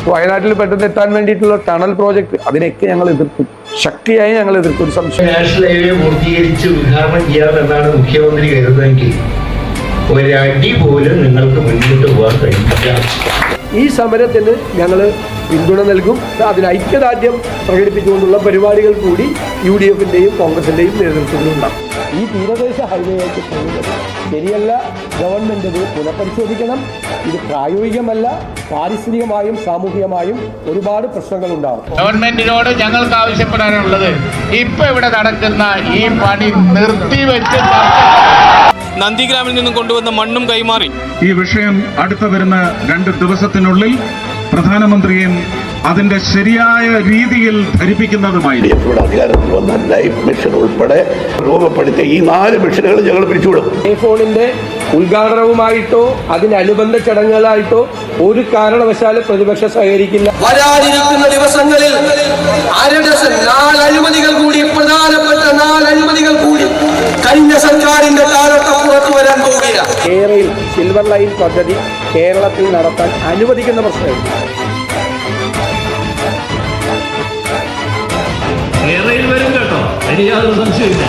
വയനാട്ടിൽ പെട്ടെന്ന് എത്താൻ വേണ്ടിയിട്ടുള്ള ടണൽ പ്രോജക്റ്റ്, അതിനെയൊക്കെ ഞങ്ങൾ എതിർക്കും, ശക്തിയായി ഞങ്ങൾ എതിർക്കും. ഒരു സംശയം. നാഷണൽ ഹൈവേ പൂർത്തീകരിച്ച് ഉദ്ഘാടനം ചെയ്യാമെന്നാണ് മുഖ്യമന്ത്രി കരുതുന്നതെങ്കിൽ ഒരടി പോലും നിങ്ങൾക്ക് മുന്നോട്ട് പോകാൻ കഴിയില്ല. ഈ സമരത്തിന് ഞങ്ങൾ പിന്തുണ നൽകും. അതിന് ഐക്യദാർഢ്യം പ്രകടിപ്പിച്ചുകൊണ്ടുള്ള പരിപാടികൾ കൂടി UDF-ന്റെയും കോൺഗ്രസിന്റെയും നേതൃത്വത്തിലുണ്ടാകും. ഈ തീരദേശ ഹൈവേയിലേക്ക് പോകുന്നത് ശരിയല്ല. ഗവൺമെന്റ് ഇത് പുനഃപരിശോധിക്കണം. ഇത് പ്രായോഗികമല്ല. പാരിസ്ഥിതികമായും സാമൂഹികമായും ഒരുപാട് പ്രശ്നങ്ങൾ ഉണ്ടാകും. ഗവൺമെന്റിനോട് ഞങ്ങൾക്ക് ആവശ്യപ്പെടാനുള്ളത് ഇപ്പൊ ഇവിടെ നടക്കുന്ന ഈ പണി നിർത്തിവെച്ച് നന്ദിഗ്രാമിൽ നിന്നും കൊണ്ടുവന്ന മണ്ണും കൈമാറി ഈ വിഷയം അടുത്ത വരുന്ന 2 ദിവസത്തിനുള്ളിൽ പ്രധാനമന്ത്രിയും അതിന്റെ ശരിയായ രീതിയിൽ ധരിപ്പിക്കുന്നതുമായി അധികാരത്തിൽ വന്ന ലൈഫ് മിഷൻ ഉൾപ്പെടെ രൂപപ്പെടുത്തിയ ഈ 4 മിഷനുകൾ ഞങ്ങൾ പിരിച്ചുവിടും. ഫോണിന്റെ ഉദ്ഘാടനവുമായിട്ടോ അതിനനുബന്ധ ചടങ്ങുകളായിട്ടോ ഒരു കാരണവശാലും പ്രതിപക്ഷം സഹകരിക്കില്ല. വരാനിരിക്കുന്ന ദിവസങ്ങളിൽ 4 അഴിമതികൾ കൂടി, പ്രധാനപ്പെട്ട 4 അഴിമതികൾ കൂടി കഴിഞ്ഞ സർക്കാരിന്റെ കാലത്ത് പുറത്തു വരാൻ പോവുകയില്ല. കേരളയിൽ സിൽവർ ലൈൻ പദ്ധതി കേരളത്തിൽ നടത്താൻ അനുവദിക്കുന്ന പ്രശ്നമില്ല. കേരളയിൽ വരും കേട്ടോ, അതിന് യാതൊരു സംശയമില്ല.